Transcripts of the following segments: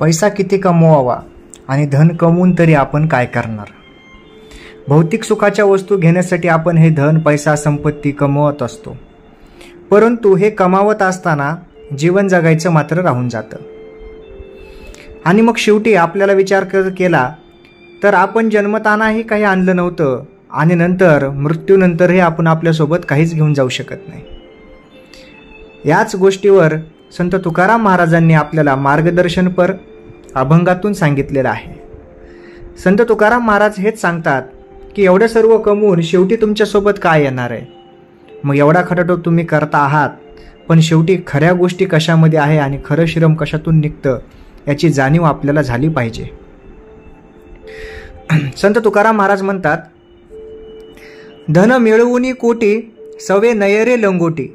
पैसा किती कमवावा आणि धन कमवून तरी आपण काय करणार? भौतिक सुखाच्या वस्तू घेण्यासाठी आपण हे धन, पैसा, संपत्ती कमवत असतो, परंतु हे कमावत असताना जीवन जगायचं मात्र राहून जातं. आणि मग शेवटी आपल्याला विचार केला तर आपण जन्मतानाही काही आणलं नव्हतं आणि नंतर मृत्यूनंतरही आपण आपल्यासोबत काहीच घेऊन जाऊ शकत नाही. याच गोष्टीवर संत तुकाराम महाराजांनी आपल्याला मार्गदर्शनपर अभंगातून सांगितलेलं आहे. संत तुकाराम महाराज हेच सांगतात की एवढं सर्व कमवून शेवटी तुमच्यासोबत काय येणार आहे? मग एवढा खटाटोप तुम्ही करता आहात, पण शेवटी खऱ्या गोष्टी कशामध्ये आहे आणि खरं श्रम कशातून निघतं याची जाणीव आपल्याला झाली पाहिजे. संत तुकाराम महाराज म्हणतात, धन मिळवूनी कोटी, सवे नयरे लंगोटी,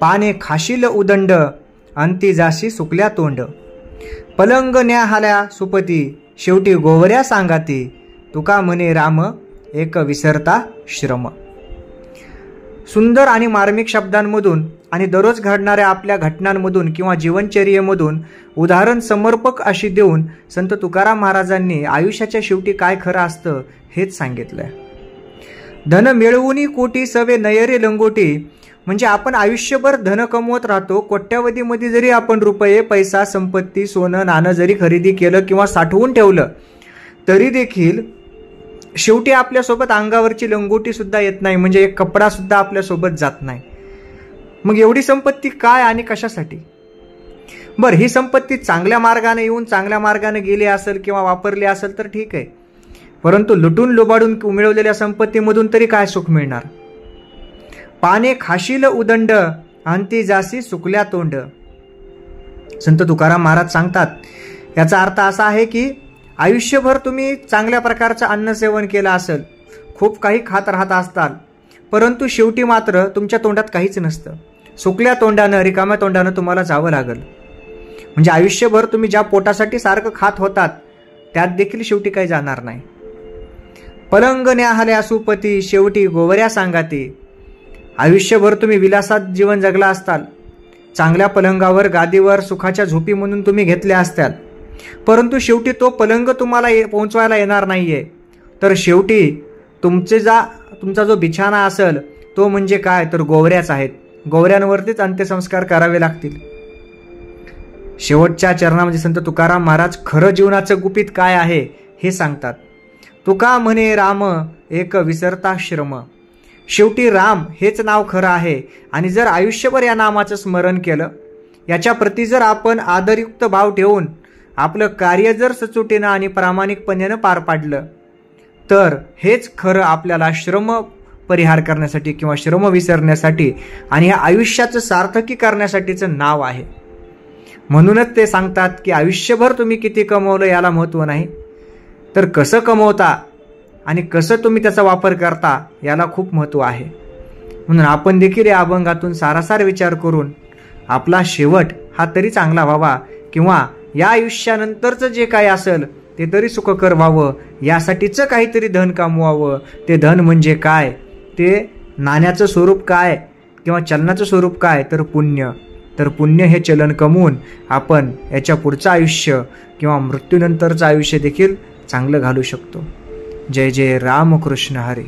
पाने खाशील उदंड, अंती जाशी सुकल्या तोंड, पलंग न्या हाल्या सुपती, शेवटी गोवऱ्या सांगाती, तुका म्हणे राम एक विसरता श्रम. सुंदर आणि मार्मिक शब्दांमधून आणि दररोज घडणाऱ्या आपल्या घटनांमधून किंवा जीवनचर्येमधून उदाहरण समर्पक अशी देऊन संत तुकाराम महाराजांनी आयुष्याच्या शेवटी काय खरं असतं हेच सांगितलंय. धन मिळवूनी कोटी, सवे नयरे लंगोटी, म्हणजे आपण आयुष्यभर धन कमवत राहतो. कोट्यावधीमध्ये जरी आपण रुपये, पैसा, संपत्ती, सोनं नाणं जरी खरेदी केलं किंवा साठवून ठेवलं तरी देखील शेवटी आपल्यासोबत अंगावरची लंगोटी सुद्धा येत नाही, म्हणजे एक कपडा सुद्धा आपल्यासोबत जात नाही. मग एवढी संपत्ती काय आणि कशासाठी? बरं, ही संपत्ती चांगल्या मार्गाने येऊन चांगल्या मार्गाने गेली असेल किंवा वापरली असेल तर ठीक आहे, परंतु लुटून लुबाडून मिळवलेल्या संपत्तीमधून तरी काय सुख मिळणार? पाने खाशील उदंड, अंती जासी सुकल्या तोंड. संत तुकाराम महाराज सांगतात, याचा अर्थ असा आहे की आयुष्यभर तुम्ही चांगल्या प्रकारचं अन्न सेवन केलं असेल, खूप काही खात राहत असताल, परंतु शेवटी मात्र तुमच्या तोंडात काहीच नसतं. सुकल्या तोंडानं, रिकाम्या तोंडानं तुम्हाला जावं लागल. म्हणजे आयुष्यभर तुम्ही ज्या पोटासाठी सारखं खात होतात त्यात देखील शेवटी काही जाणार नाही. पलंग न्याहाल्या सुपती, शेवटी गोवऱ्या सांगाती. आयुष्यभर तुम्ही विलासात जीवन जगला असताल, चांगल्या पलंगावर, गादीवर, सुखाच्या झोपी म्हणून तुम्ही घेतल्या असत्याल, परंतु शेवटी तो पलंग तुम्हाला पोहोचवायला येणार नाहीये. तर शेवटी तुमचा जो बिछाना असेल तो म्हणजे काय, तर गोवऱ्याच आहेत. गोवऱ्यांवरतीच अंत्यसंस्कार करावे लागतील. शेवटच्या चरणामध्ये संत तुकाराम महाराज खरं जीवनाचं गुपित काय आहे हे सांगतात. तुका म्हणे राम एक विसरता श्रम. शेवटी राम हेच नाव खरं आहे आणि जर आयुष्यभर या नामाचं स्मरण केलं, याच्या प्रती जर आपण आदरयुक्त भाव ठेवून आपलं कार्य जर सचोटीनं आणि प्रामाणिकपणानं पार पाडलं तर हेच खरं आपल्याला श्रम परिहार करण्यासाठी किंवा श्रम विसरण्यासाठी आणि ह्या आयुष्याचं सार्थकी करण्यासाठीचं नाव आहे. म्हणूनच ते सांगतात की आयुष्यभर तुम्ही किती कमवलं याला महत्त्व नाही, तर कसं कमवता आणि कसं तुम्ही त्याचा वापर करता याला खूप महत्त्व आहे. म्हणून आपण देखील या अभंगातून सारासार विचार करून आपला शेवट हा तरी चांगला व्हावा किंवा या आयुष्यानंतरचं जे काही असेल ते तरी सुखकर व्हावं, यासाठीचं काहीतरी धन कमवावं. ते धन म्हणजे काय, ते नाण्याचं स्वरूप काय किंवा चलनाचं स्वरूप काय, तर पुण्य. तर पुण्य हे चलन कमवून आपण याच्या पुढचं आयुष्य किंवा मृत्यूनंतरचं आयुष्य देखील चांगलं घालू शकतो. जय जय रामकृष्ण हरी.